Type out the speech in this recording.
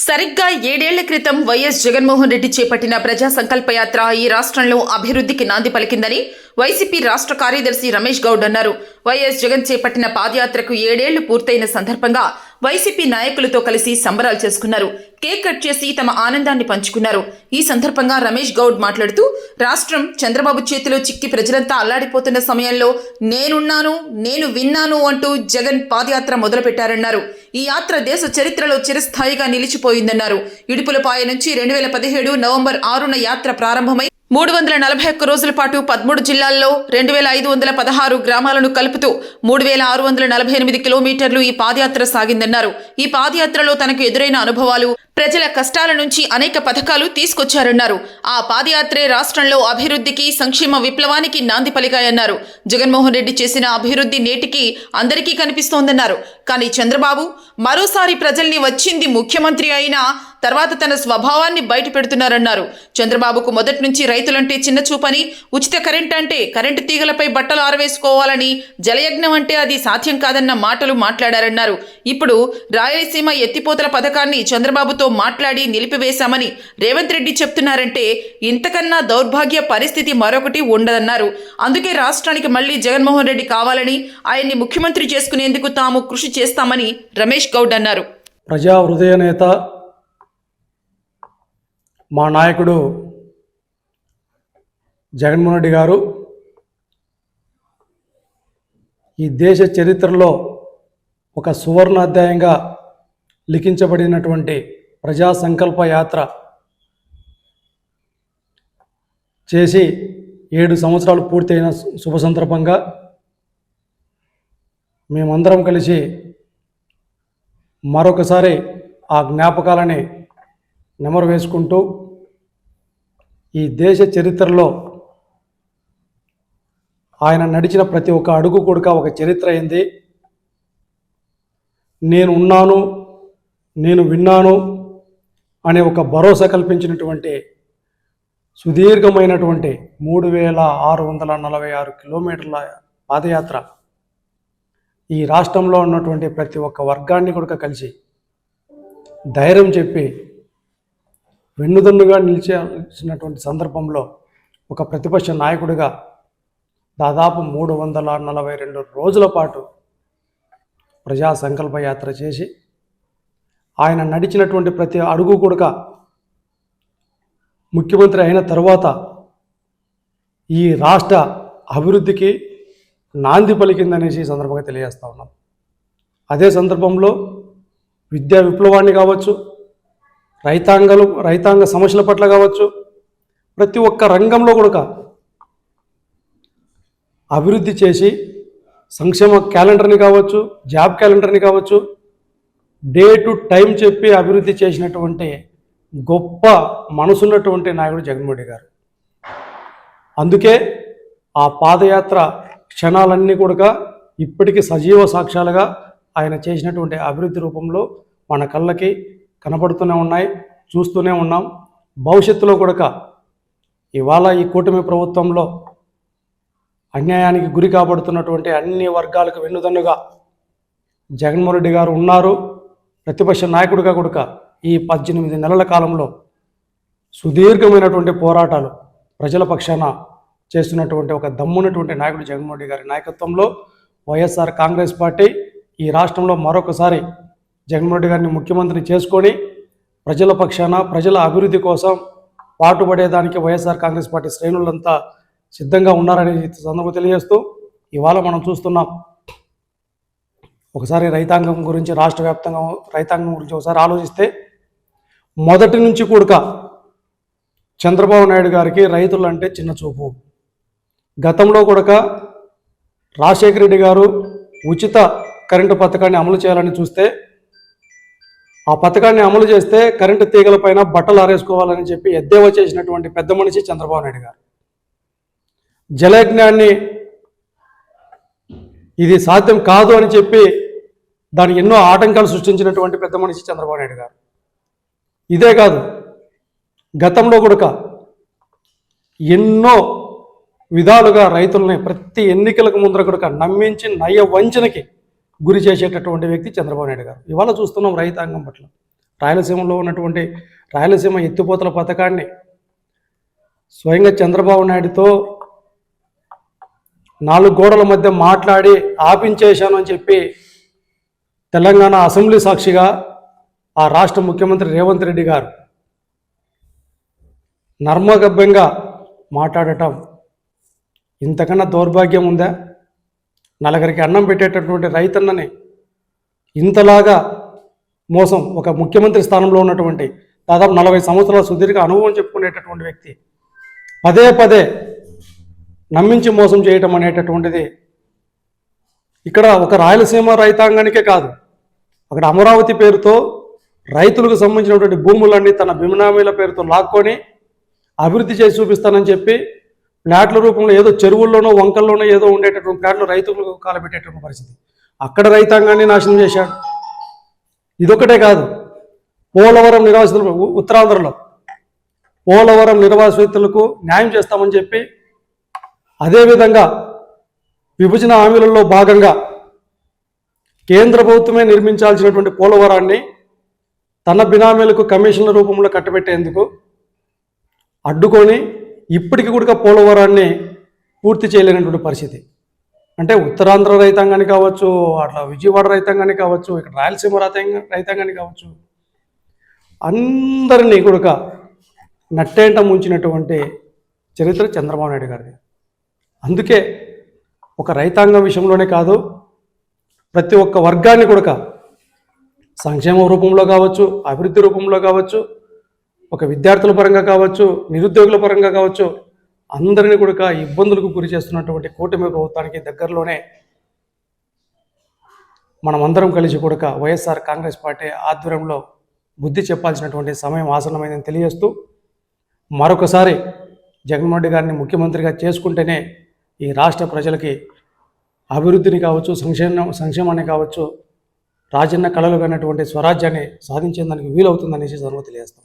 సరిగ్గా 7 ఏళ్ల క్రితం వైఎస్ జగన్మోహన్ రెడ్డి చేపట్టిన ప్రజా సంకల్ప యాత్ర ఈ రాష్ట్రంలో అభివృద్ధికి నాంది పలికిందని వైసీపీ రాష్ట్ర కార్యదర్శి రమేష్ గౌడ్ అన్నారు. వైఎస్ జగన్ చేపట్టిన పాదయాత్రకు 7 ఏళ్లు పూర్తయిన సందర్భంగా వైసీపీ నాయకులతో కలిసి సంబరాలు చేసుకున్నారు. కేక్ కట్ చేసి తమ ఆనందాన్ని పంచుకున్నారు. ఈ సందర్భంగా రమేష్ గౌడ్ మాట్లాడుతూ, రాష్ట్రం చంద్రబాబు చేతిలో చిక్కి ప్రజలంతా అల్లాడిపోతున్న సమయంలో నేనున్నాను, నేను విన్నాను అంటూ జగన్ పాదయాత్ర మొదలుపెట్టారన్నారు. ఈ యాత్ర దేశ చరిత్రలో చిరస్థాయిగా నిలిచిపోయిందన్నారు. ఇడుపులపాయ నుంచి 2017 నవంబర్ 6న యాత్ర ప్రారంభమై 341 రోజుల పాటు 13 జిల్లాల్లో 2516 గ్రామాలను కలుపుతూ 3648 కిలోమీటర్లు ఈ పాదయాత్ర సాగిందన్నారు. ఈ పాదయాత్రలో తనకు ఎదురైన అనుభవాలు, ప్రజల కష్టాల నుంచి అనేక పథకాలు తీసుకొచ్చారన్నారు. ఆ పాదయాత్రే రాష్ట్రంలో అభివృద్ధికి, సంక్షేమ విప్లవానికి నాంది పలికాయన్నారు. జగన్మోహన్ రెడ్డి చేసిన అభివృద్ధి నేటికి అందరికీ కనిపిస్తోందన్నారు. కానీ చంద్రబాబు మరోసారి ప్రజల్ని వచ్చింది ముఖ్యమంత్రి అయినా తర్వాత తన స్వభావాన్ని బయట పెడుతున్నారన్నారు. చంద్రబాబుకు మొదటి నుంచి రైతులంటే చిన్న చూపని, ఉచిత కరెంట్ అంటే కరెంటు తీగలపై బట్టలు ఆరవేసుకోవాలని, జలయజ్ఞం అంటే అది సాధ్యం కాదన్న మాటలు మాట్లాడారన్నారు. ఇప్పుడు రాయలసీమ ఎత్తిపోతల పథకాన్ని చంద్రబాబుతో మాట్లాడి నిలిపివేశామని రేవంత్ రెడ్డి చెప్తున్నారంటే ఇంతకన్నా దౌర్భాగ్య పరిస్థితి మరొకటి ఉండదన్నారు. అందుకే రాష్ట్రానికి మళ్లీ జగన్మోహన్ రెడ్డి కావాలని, ఆయన్ని ముఖ్యమంత్రి చేసుకునేందుకు తాము కృషి చేస్తామని రమేష్ గౌడ్ అన్నారు. ప్రజా హృదయ నేత మా నాయకుడు జగన్మోహన్ రెడ్డి గారు ఈ దేశ చరిత్రలో ఒక సువర్ణ అధ్యాయంగా లిఖించబడినటువంటి ప్రజా సంకల్ప యాత్ర చేసి 7 సంవత్సరాలు పూర్తయిన శుభ సందర్భంగా మేమందరం కలిసి మరొకసారి ఆ జ్ఞాపకాలని నెమరు వేసుకుంటూ ఈ దేశ చరిత్రలో ఆయన నడిచిన ప్రతి ఒక్క అడుగు కూడా ఒక చరిత్ర అయింది. నేను ఉన్నాను, నేను విన్నాను అనే ఒక భరోసా కల్పించినటువంటి సుదీర్ఘమైనటువంటి 3646 కిలోమీటర్ల పాదయాత్ర ఈ రాష్ట్రంలో ఉన్నటువంటి ప్రతి ఒక్క వర్గాన్ని కూడా కలిసి ధైర్యం చెప్పి వెన్నుదన్నుగా నిలిచేసినటువంటి సందర్భంలో ఒక ప్రతిపక్ష నాయకుడిగా దాదాపు 342 రోజుల పాటు ప్రజా సంకల్ప యాత్ర చేసి ఆయన నడిచినటువంటి ప్రతి అడుగు కూడా ముఖ్యమంత్రి అయిన తర్వాత ఈ రాష్ట్ర అభివృద్ధికి నాంది పలికిందనేసి సందర్భంగా తెలియజేస్తా ఉన్నాం. అదే సందర్భంలో విద్యా విప్లవాన్ని కావచ్చు, రైతాంగ సమస్యల పట్ల కావచ్చు, ప్రతి ఒక్క రంగంలో కూడా అభివృద్ధి చేసి సంక్షేమ క్యాలెండర్ని కావచ్చు, జాబ్ క్యాలెండర్ని కావచ్చు, డే టు టైం చెప్పి అభివృద్ధి చేసినటువంటి గొప్ప మనసున్నటువంటి నాయకుడు జగన్మోహన్ రెడ్డి గారు. అందుకే ఆ పాదయాత్ర క్షణాలన్నీ కూడా ఇప్పటికీ సజీవ సాక్ష్యాలుగా ఆయన చేసినటువంటి అభివృద్ధి రూపంలో మన కళ్ళకి కనబడుతూనే ఉన్నాయి, చూస్తూనే ఉన్నాం. భవిష్యత్తులో కూడా ఇవాళ ఈ కూటమి ప్రభుత్వంలో అన్యాయానికి గురి కాబడుతున్నటువంటి అన్ని వర్గాలకు వెన్నుదన్నుగా జగన్మోహన్ రెడ్డి గారు ఉన్నారు. ప్రతిపక్ష నాయకుడిగా కూడా ఈ 18 నెలల కాలంలో సుదీర్ఘమైనటువంటి పోరాటాలు ప్రజల పక్షాన చేస్తున్నటువంటి ఒక దమ్మున్నటువంటి నాయకుడు జగన్మోహన్ రెడ్డి గారి నాయకత్వంలో వైఎస్ఆర్ కాంగ్రెస్ పార్టీ ఈ రాష్ట్రంలో మరొకసారి జగన్మోహన్ రెడ్డి గారిని ముఖ్యమంత్రిని చేసుకొని ప్రజల పక్షాన, ప్రజల అభివృద్ధి కోసం పాటుపడేదానికి వైఎస్ఆర్ కాంగ్రెస్ పార్టీ శ్రేణులంతా సిద్ధంగా ఉన్నారని సందర్భంగా తెలియజేస్తూ, ఇవాళ మనం చూస్తున్నాం, ఒకసారి రైతాంగం గురించి, రాష్ట్ర వ్యాప్తంగా రైతాంగం గురించి ఒకసారి ఆలోచిస్తే మొదటి నుంచి కూడా చంద్రబాబు నాయుడు గారికి రైతులు అంటే చిన్న చూపు. గతంలో కూడా రాజశేఖర రెడ్డి గారు ఉచిత కరెంటు పథకాన్ని అమలు చేయాలని చూస్తే, ఆ పథకాన్ని అమలు చేస్తే కరెంటు తీగలపైన బట్టలు ఆరేసుకోవాలని చెప్పి ఎద్దేవా చేసినటువంటి పెద్ద మనిషి చంద్రబాబు నాయుడు గారు. జలయజ్ఞాన్ని ఇది సాధ్యం కాదు అని చెప్పి దానికి ఎన్నో ఆటంకాలు సృష్టించినటువంటి పెద్ద మనిషి చంద్రబాబు నాయుడు గారు. ఇదే కాదు, గతంలో కూడా ఎన్నో విధాలుగా రైతులని ప్రతి ఎన్నికలకు ముందర కూడా నమ్మించి నయ వంచనకి గురి చేసేటటువంటి వ్యక్తి చంద్రబాబు నాయుడు గారు. ఇవాళ చూస్తున్నాం రైతాంగం పట్ల, రాయలసీమలో ఉన్నటువంటి రాయలసీమ ఎత్తిపోతల పథకాన్ని స్వయంగా చంద్రబాబు నాయుడుతో 4 గోడల మధ్య మాట్లాడి ఆపించేశాను అని చెప్పి తెలంగాణ అసెంబ్లీ సాక్షిగా ఆ రాష్ట్ర ముఖ్యమంత్రి రేవంత్ రెడ్డి గారు నర్మగభ్యంగా మాట్లాడటం ఇంతకన్నా దౌర్భాగ్యం ఉందా? నలుగురికి అన్నం పెట్టేటటువంటి రైతన్నని ఇంతలాగా మోసం, ఒక ముఖ్యమంత్రి స్థానంలో ఉన్నటువంటి దాదాపు 40 సంవత్సరాల సుదీర్ఘ అనుభవం చెప్పుకునేటటువంటి వ్యక్తి పదే పదే నమ్మించి మోసం చేయటం అనేటటువంటిది ఇక్కడ ఒక రాయలసీమ రైతాంగానికే కాదు, అక్కడ అమరావతి పేరుతో రైతులకు సంబంధించినటువంటి భూములన్నీ తన బినామీల పేరుతో లాక్కొని అభివృద్ధి చేసి చూపిస్తానని చెప్పి ప్లాట్ల రూపంలో ఏదో చెరువుల్లోనో వంకల్లోనో ఏదో ఉండేటటువంటి ప్లాట్లు రైతులకు కాలబెట్టేటటువంటి పరిస్థితి, అక్కడ రైతాంగాన్ని నాశనం చేశాడు. ఇదొకటే కాదు, పోలవరం నిర్వాసితులు ఉత్తరాంధ్రలో పోలవరం నిర్వాసితులకు న్యాయం చేస్తామని చెప్పి అదేవిధంగా విభజన హామీలలో భాగంగా కేంద్ర ప్రభుత్వమే నిర్మించాల్సినటువంటి పోలవరాన్ని తన బినామీలకు కమిషన్ల రూపంలో కట్టబెట్టేందుకు అడ్డుకొని ఇప్పటికి కూడా పోలవరాన్ని పూర్తి చేయలేనటువంటి పరిస్థితి. అంటే ఉత్తరాంధ్ర రైతాంగాన్ని కావచ్చు, అట్లా విజయవాడ రైతాంగాన్ని కావచ్చు, ఇక్కడ రాయలసీమ రైతాంగాన్ని కావచ్చు, అందరినీ కూడా నట్టేంట ముంచినటువంటి చరిత్ర చంద్రబాబు నాయుడు గారిది. అందుకే ఒక రైతాంగం విషయంలోనే కాదు, ప్రతి ఒక్క వర్గాన్ని కూడా సంక్షేమ రూపంలో కావచ్చు, అభివృద్ధి రూపంలో కావచ్చు, ఒక విద్యార్థుల పరంగా కావచ్చు, నిరుద్యోగుల పరంగా కావచ్చు, అందరినీ కూడా ఇబ్బందులకు గురి చేస్తున్నటువంటి కూటమి ప్రభుత్వానికి దగ్గరలోనే మనమందరం కలిసి కూడా వైఎస్ఆర్ కాంగ్రెస్ పార్టీ ఆధ్వర్యంలో బుద్ధి చెప్పాల్సినటువంటి సమయం ఆసన్నమైందని తెలియజేస్తూ, మరొకసారి జగన్మోహన్ రెడ్డి గారిని ముఖ్యమంత్రిగా చేసుకుంటేనే ఈ రాష్ట్ర ప్రజలకి అభివృద్ధిని కావచ్చు, సంక్షేమాన్ని కావచ్చు, రాజన్న కళలు కన్నటువంటి స్వరాజ్యాన్ని సాధించేందుకు వీలవుతుందనేసి తెలియజేస్తాం.